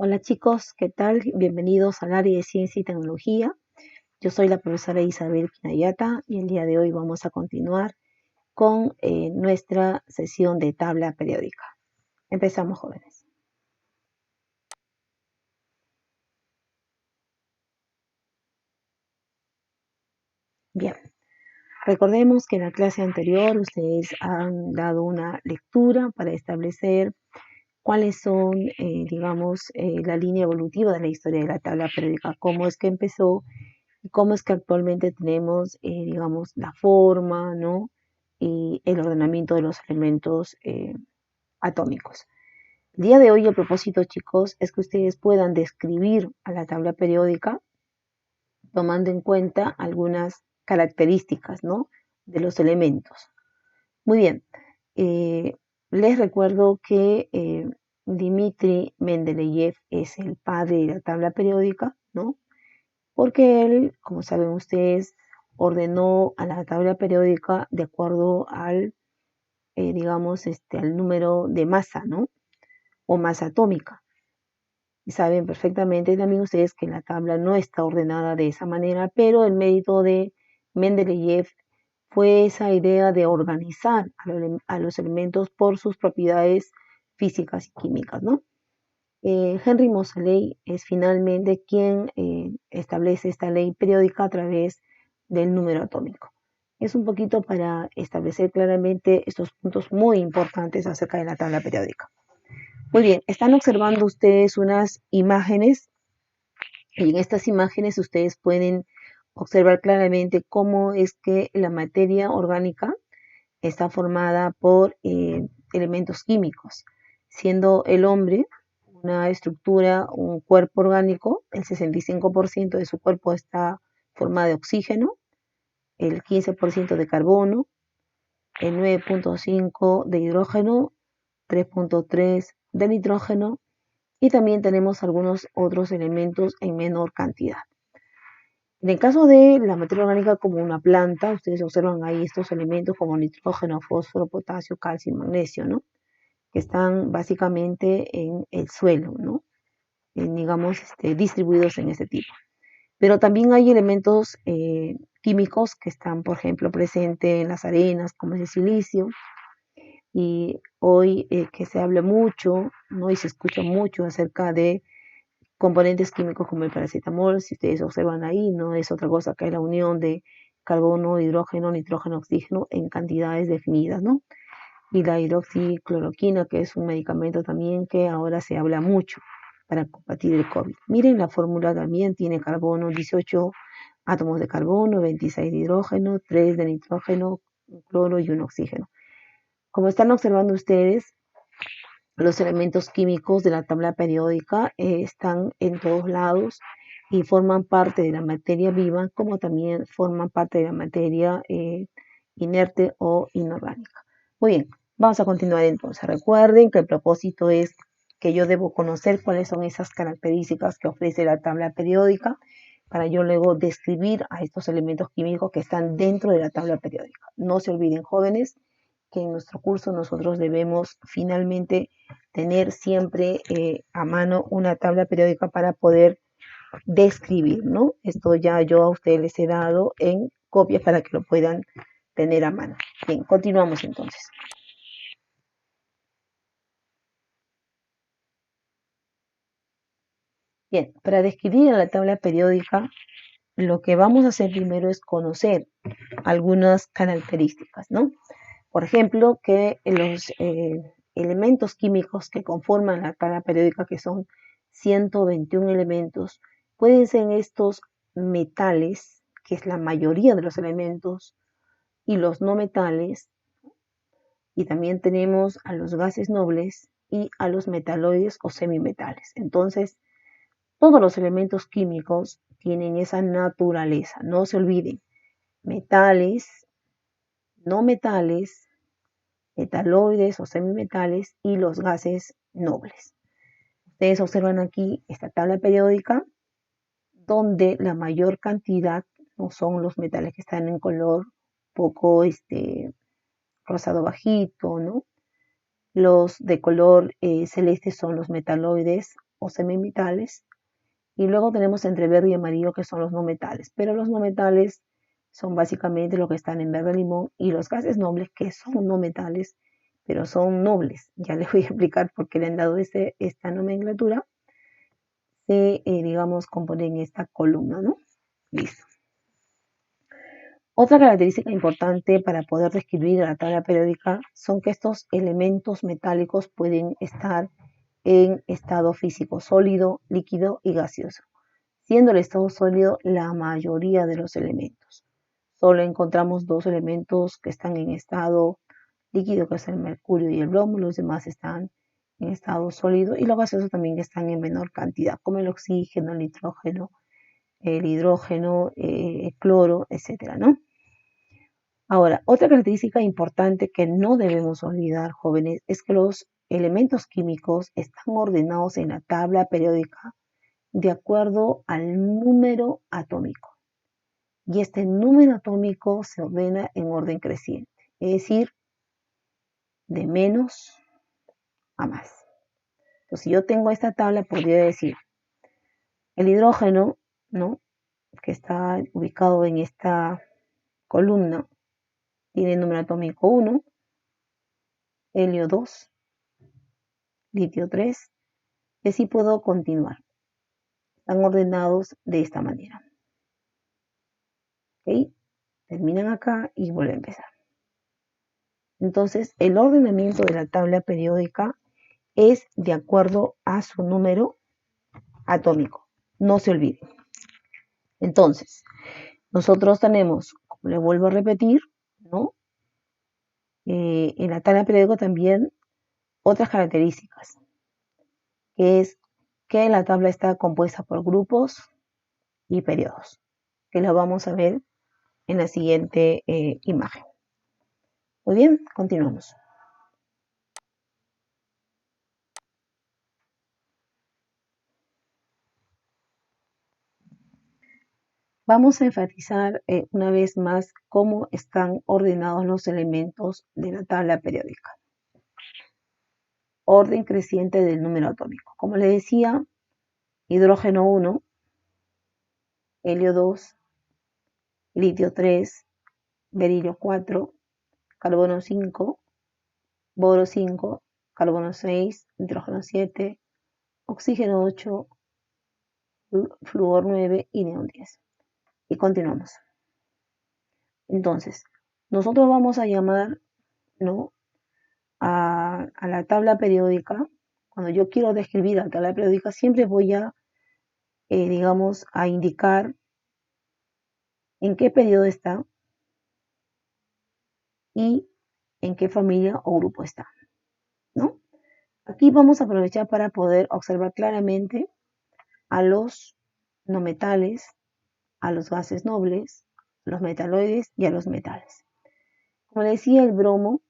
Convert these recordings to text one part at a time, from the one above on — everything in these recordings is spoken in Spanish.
Hola chicos, ¿qué tal? Bienvenidos al área de ciencia y tecnología. Yo soy la profesora Isabel Quinayata y el día de hoy vamos a continuar con nuestra sesión de tabla periódica. Empezamos, jóvenes. Bien, recordemos que en la clase anterior ustedes han dado una lectura para establecer cuáles son, la línea evolutiva de la historia de la tabla periódica, cómo es que empezó y cómo es que actualmente tenemos, la forma, ¿no? Y el ordenamiento de los elementos atómicos. El día de hoy, el propósito, chicos, es que ustedes puedan describir a la tabla periódica tomando en cuenta algunas características, ¿no? De los elementos. Muy bien. eh, Les recuerdo que Dmitri Mendeleev es el padre de la tabla periódica, ¿no? Porque él, como saben ustedes, ordenó a la tabla periódica de acuerdo al, al número de masa, ¿no? O masa atómica. Y saben perfectamente también ustedes que la tabla no está ordenada de esa manera, pero el mérito de Mendeleev fue esa idea de organizar a los elementos por sus propiedades físicas y químicas, ¿no? Henry Moseley es finalmente quien establece esta ley periódica a través del número atómico. Es un poquito para establecer claramente estos puntos muy importantes acerca de la tabla periódica. Muy bien, están observando ustedes unas imágenes y en estas imágenes ustedes pueden observar claramente cómo es que la materia orgánica está formada por elementos químicos, siendo el hombre una estructura, un cuerpo orgánico. El 65% de su cuerpo está formado de oxígeno, el 15% de carbono, el 9.5% de hidrógeno, 3.3% de nitrógeno y también tenemos algunos otros elementos en menor cantidad. En el caso de la materia orgánica como una planta, ustedes observan ahí estos elementos como nitrógeno, fósforo, potasio, calcio y magnesio, ¿no? Que están básicamente en el suelo, ¿no? Distribuidos en este tipo. Pero también hay elementos químicos que están, por ejemplo, presentes en las arenas, como es el silicio, y hoy que se habla mucho, ¿no? Y se escucha mucho acerca de componentes químicos como el paracetamol. Si ustedes observan ahí, no es otra cosa que la unión de carbono, hidrógeno, nitrógeno, oxígeno en cantidades definidas, ¿no? Y la hidroxicloroquina, que es un medicamento también que ahora se habla mucho para combatir el COVID. Miren, la fórmula también tiene carbono, 18 átomos de carbono, 26 de hidrógeno, 3 de nitrógeno, un cloro y un oxígeno. Como están observando ustedes, los elementos químicos de la tabla periódica están en todos lados y forman parte de la materia viva, como también forman parte de la materia inerte o inorgánica. Muy bien, vamos a continuar entonces. Recuerden que el propósito es que yo debo conocer cuáles son esas características que ofrece la tabla periódica para yo luego describir a estos elementos químicos que están dentro de la tabla periódica. No se olviden, jóvenes, que en nuestro curso nosotros debemos finalmente tener siempre a mano una tabla periódica para poder describir, ¿no? Esto ya yo a ustedes les he dado en copias para que lo puedan tener a mano. Bien, continuamos entonces. Bien, para describir a la tabla periódica, lo que vamos a hacer primero es conocer algunas características, ¿no? Por ejemplo, que los elementos químicos que conforman la tabla periódica, que son 121 elementos, pueden ser estos metales, que es la mayoría de los elementos, y los no metales, y también tenemos a los gases nobles y a los metaloides o semimetales. Entonces, todos los elementos químicos tienen esa naturaleza, no se olviden, metales, no metales, metaloides o semimetales y los gases nobles. Ustedes observan aquí esta tabla periódica donde la mayor cantidad no son los metales que están en color poco rosado bajito, ¿no? Los de color celeste son los metaloides o semimetales. Y luego tenemos entre verde y amarillo, que son los no metales. Pero los no metales son básicamente lo que están en verde limón, y los gases nobles, que son no metales, pero son nobles. Ya les voy a explicar por qué le han dado esta nomenclatura. Se, digamos, componen en esta columna, ¿no? Listo. Otra característica importante para poder describir la tabla periódica son que estos elementos metálicos pueden estar en estado físico sólido, líquido y gaseoso, siendo el estado sólido la mayoría de los elementos. Solo encontramos dos elementos que están en estado líquido, que es el mercurio y el bromo. Los demás están en estado sólido, y los gaseosos también están en menor cantidad, como el oxígeno, el nitrógeno, el hidrógeno, el cloro, etcétera, ¿no? Ahora, otra característica importante que no debemos olvidar, jóvenes, es que los elementos químicos están ordenados en la tabla periódica de acuerdo al número atómico. Y este número atómico se ordena en orden creciente, es decir, de menos a más. Entonces, si yo tengo esta tabla, podría decir el hidrógeno, ¿no?, que está ubicado en esta columna, tiene el número atómico 1, helio 2, litio 3, y así puedo continuar. Están ordenados de esta manera. ¿Ok? Terminan acá y vuelven a empezar. Entonces, el ordenamiento de la tabla periódica es de acuerdo a su número atómico. No se olviden. Entonces, nosotros tenemos, como le vuelvo a repetir, ¿no?, en la tabla periódica también otras características, que es que la tabla está compuesta por grupos y periodos, que lo vamos a ver en la siguiente imagen. Muy bien, continuamos. Vamos a enfatizar una vez más cómo están ordenados los elementos de la tabla periódica. Orden creciente del número atómico. Como le decía, hidrógeno 1, helio 2, litio 3, berilio 4, carbono 5, boro 5, carbono 6, nitrógeno 7, oxígeno 8, flúor 9 y neón 10. Y continuamos. Entonces, nosotros vamos a llamar, ¿no?, a la tabla periódica. Cuando yo quiero describir la tabla periódica, siempre voy a, digamos, a indicar en qué periodo está y en qué familia o grupo está, ¿no? Aquí vamos a aprovechar para poder observar claramente a los no metales, a los gases nobles, los metaloides y a los metales. Como decía, el bromo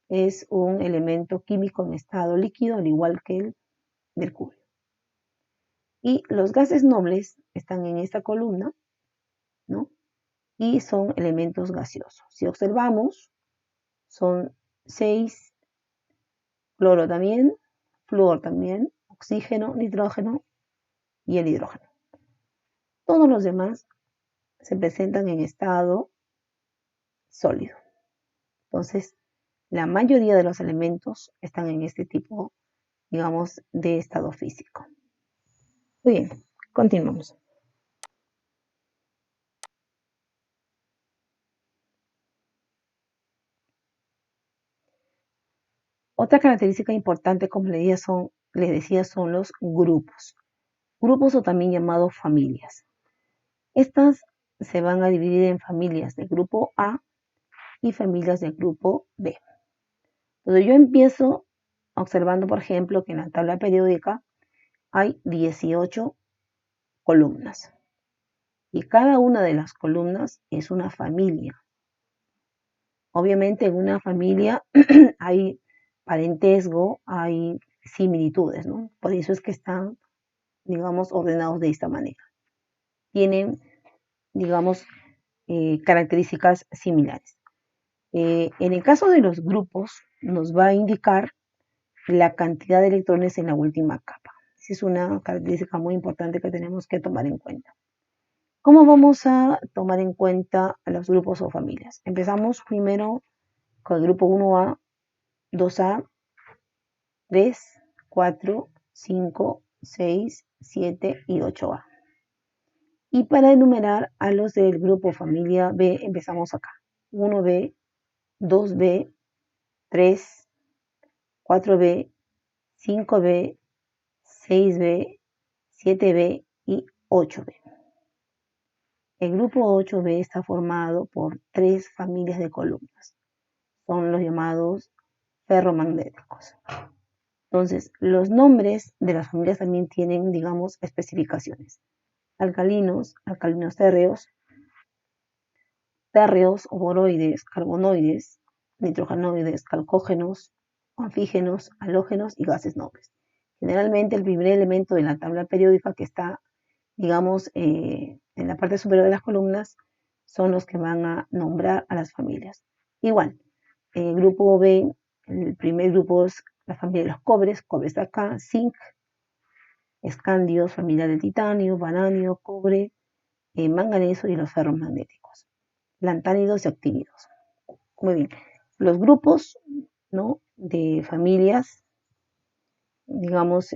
es un elemento químico en estado líquido, al igual que el mercurio. Y los gases nobles están en esta columna, ¿no?, y son elementos gaseosos. Si observamos, son 6, cloro también, flúor también, oxígeno, nitrógeno y el hidrógeno. Todos los demás se presentan en estado sólido. Entonces, la mayoría de los elementos están en este tipo, digamos, de estado físico. Muy bien, continuamos. Otra característica importante, como les decía, son los grupos. Grupos, o también llamados familias. Estas se van a dividir en familias del grupo A y familias del grupo B. Entonces yo empiezo observando, por ejemplo, que en la tabla periódica hay 18 columnas. Y cada una de las columnas es una familia. Obviamente en una familia hay parentesco, hay similitudes, ¿no? Por eso es que están, digamos, ordenados de esta manera. Tienen, digamos, características similares. En el caso de los grupos, nos va a indicar la cantidad de electrones en la última capa. Esa es una característica muy importante que tenemos que tomar en cuenta. ¿Cómo vamos a tomar en cuenta a los grupos o familias? Empezamos primero con el grupo 1A, 2A, 3, 4, 5, 6, 7 y 8A. Y para enumerar a los del grupo familia B, empezamos acá. 1B, 2B, 3, 4B, 5B, 6B, 7B y 8B. El grupo 8B está formado por 3 familias de columnas. Son los llamados ferromagnéticos. Entonces, los nombres de las familias también tienen, digamos, especificaciones. Alcalinos, alcalinos térreos, térreos o boroides, carbonoides, nitrogenoides, calcógenos, anfígenos, halógenos y gases nobles. Generalmente el primer elemento de la tabla periódica que está, digamos, en la parte superior de las columnas son los que van a nombrar a las familias. Igual, el grupo B, el primer grupo es la familia de los cobres, cobres de acá, zinc, escandios, familia de titanio, vanadio, cobre, manganeso y los ferros magnéticos, lantánidos y actínidos. Muy bien, los grupos, ¿no?, de familias, digamos,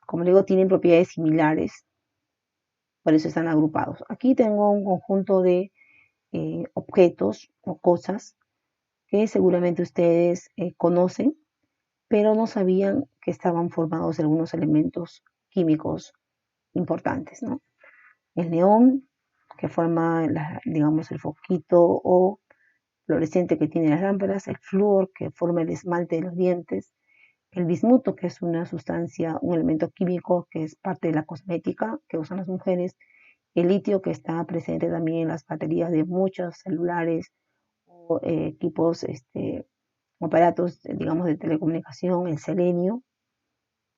como digo, tienen propiedades similares, por eso están agrupados. Aquí tengo un conjunto de objetos o cosas que seguramente ustedes conocen, pero no sabían que estaban formados de algunos elementos químicos importantes, ¿no? El neón, que forma, digamos, el foquito o fluorescente que tiene las lámparas, el flúor, que forma el esmalte de los dientes, el bismuto, que es una sustancia, un elemento químico que es parte de la cosmética que usan las mujeres, el litio, que está presente también en las baterías de muchos celulares o equipos, aparatos, digamos, de telecomunicación, el selenio,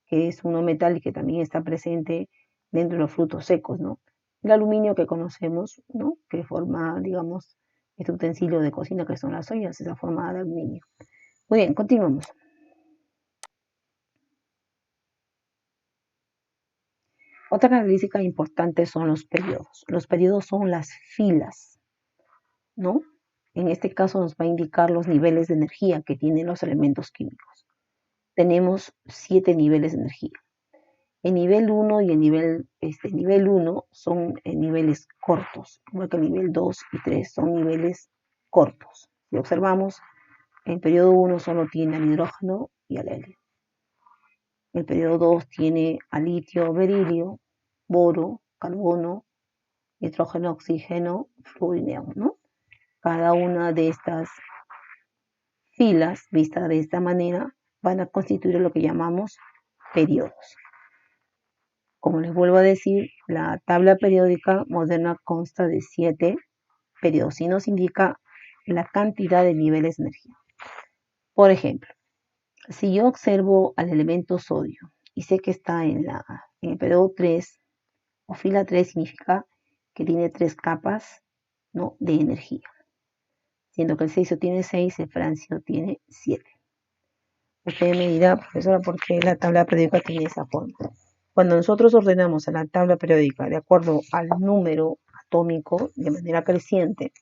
que es un metal y que también está presente dentro de los frutos secos, ¿no? El aluminio que conocemos, ¿no?, que forma, digamos, este utensilio de cocina que son las ollas, esa forma de aluminio. Muy bien, continuamos. Otra característica importante son los periodos. Los periodos son las filas, ¿no? En este caso nos va a indicar los niveles de energía que tienen los elementos químicos. Tenemos 7 niveles de energía. El nivel 1 y el nivel 1 son niveles cortos, igual que el nivel 2 y 3 son niveles cortos. Si observamos, el periodo 1 solo tiene al hidrógeno y al helio. El periodo 2 tiene al litio, berilio, boro, carbono, nitrógeno, oxígeno, flúor y neón, ¿no? Cada una de estas filas, vistas de esta manera, van a constituir lo que llamamos periodos. Como les vuelvo a decir, la tabla periódica moderna consta de 7 periodos y nos indica la cantidad de niveles de energía. Por ejemplo, si yo observo al elemento sodio y sé que está en el periodo 3 o fila 3, significa que tiene 3 capas, ¿no?, de energía, siendo que el cesio tiene 6, el francio tiene 7. Usted me dirá, profesora, ¿por qué la tabla periódica tiene esa forma? Cuando nosotros ordenamos a la tabla periódica de acuerdo al número atómico de manera creciente,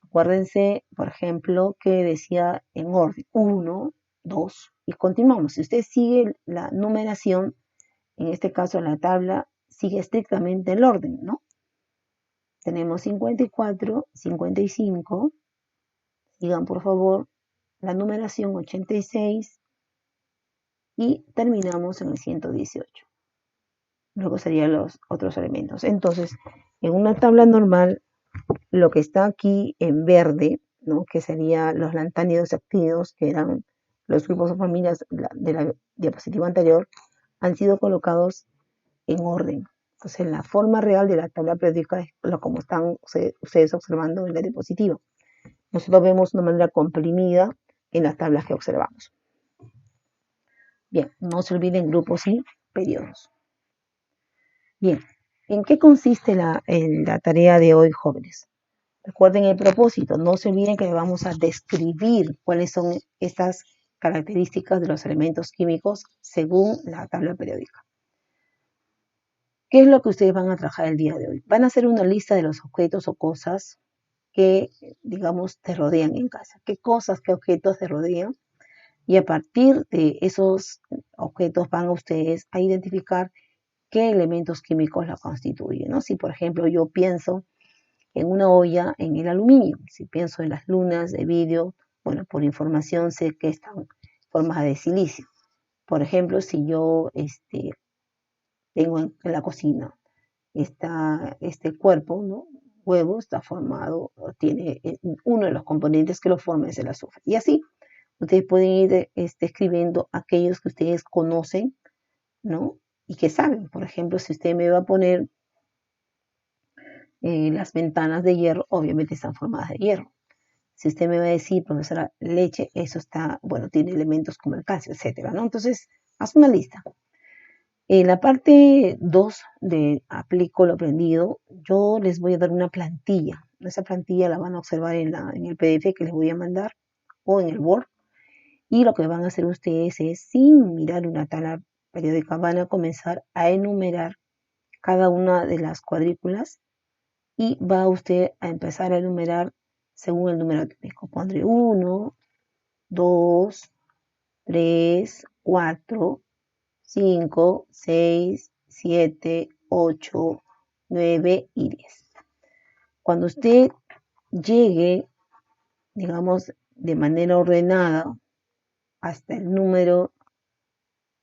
acuérdense, por ejemplo, que decía en orden 1, 2 y continuamos. Si usted sigue la numeración, en este caso la tabla sigue estrictamente el orden, ¿no? Tenemos 54, 55, sigan por favor la numeración 86 y terminamos en el 118. Luego serían los otros elementos. Entonces, en una tabla normal, lo que está aquí en verde, ¿no?, que serían los lantánidos activos, que eran los grupos o familias de la diapositiva anterior, han sido colocados en orden. Entonces, la forma real de la tabla periódica es como están ustedes observando en la diapositiva. Nosotros vemos una manera comprimida en las tablas que observamos. Bien, no se olviden grupos y periodos. Bien, ¿en qué consiste la tarea de hoy, jóvenes? Recuerden el propósito, no se olviden que vamos a describir cuáles son estas características de los elementos químicos según la tabla periódica. ¿Qué es lo que ustedes van a trabajar el día de hoy? Van a hacer una lista de los objetos o cosas que, digamos, te rodean en casa. ¿Qué cosas, qué objetos te rodean? Y a partir de esos objetos van a ustedes a identificar qué elementos químicos la constituyen, ¿no? Si, por ejemplo, yo pienso en una olla en el aluminio, si pienso en las lunas de vidrio, bueno, por información sé que están formadas de silicio. Por ejemplo, si yo tengo en la cocina este cuerpo, ¿no? Huevo está formado, tiene uno de los componentes que lo forma es el azufre. Y así, ustedes pueden ir escribiendo aquellos que ustedes conocen, ¿no? Y que saben. Por ejemplo, si usted me va a poner las ventanas de hierro, obviamente están formadas de hierro. Si usted me va a decir, profesora, leche, eso está, bueno, tiene elementos como el calcio, etcétera, ¿no? Entonces, haz una lista. En la parte 2 de aplico lo aprendido, yo les voy a dar una plantilla. Esa plantilla la van a observar en el PDF que les voy a mandar o en el Word. Y lo que van a hacer ustedes es, sin mirar una tabla periódica, van a comenzar a enumerar cada una de las cuadrículas y va usted a empezar a enumerar según el número atómico. Pondré 1, 2, 3, 4, 5, 6, 7, 8, 9 y 10. Cuando usted llegue, digamos, de manera ordenada hasta el número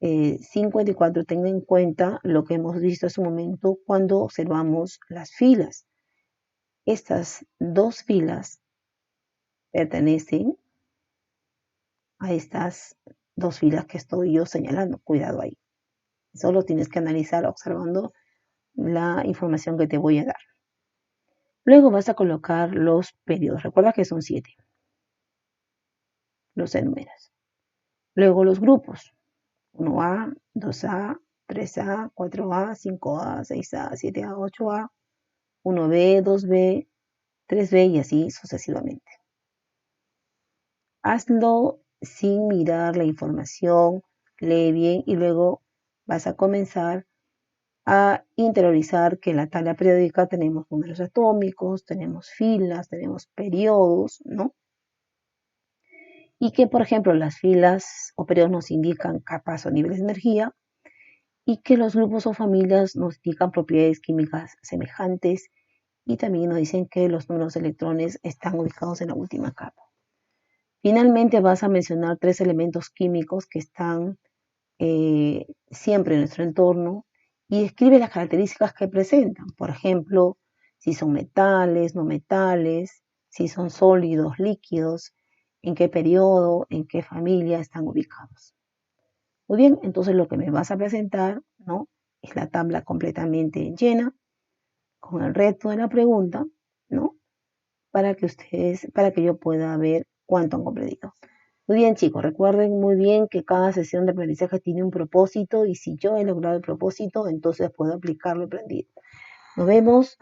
54, tenga en cuenta lo que hemos visto hace un momento cuando observamos las filas. Estas dos filas pertenecen a estas dos filas que estoy yo señalando. Cuidado ahí. Solo tienes que analizar observando la información que te voy a dar. Luego vas a colocar los periodos. Recuerda que son 7. Los enumeras. Luego los grupos. 1A, 2A, 3A, 4A, 5A, 6A, 7A, 8A, 1B, 2B, 3B y así sucesivamente. Hazlo sin mirar la información, lee bien y luego vas a comenzar a interiorizar que en la tabla periódica tenemos números atómicos, tenemos filas, tenemos periodos, ¿no? Y que, por ejemplo, las filas o periodos nos indican capas o niveles de energía y que los grupos o familias nos indican propiedades químicas semejantes y también nos dicen que los números de electrones están ubicados en la última capa. Finalmente vas a mencionar 3 elementos químicos que están siempre en nuestro entorno y describe las características que presentan. Por ejemplo, si son metales, no metales, si son sólidos, líquidos, en qué periodo, en qué familia están ubicados. Muy bien, entonces lo que me vas a presentar, ¿no? Es la tabla completamente llena con el resto de la pregunta, ¿no? Para que yo pueda ver cuánto han completado. Muy bien, chicos, recuerden muy bien que cada sesión de aprendizaje tiene un propósito y si yo he logrado el propósito, entonces puedo aplicar lo aprendido. Nos vemos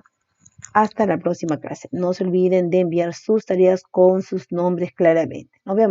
hasta la próxima clase. No se olviden de enviar sus tareas con sus nombres claramente. Nos vemos.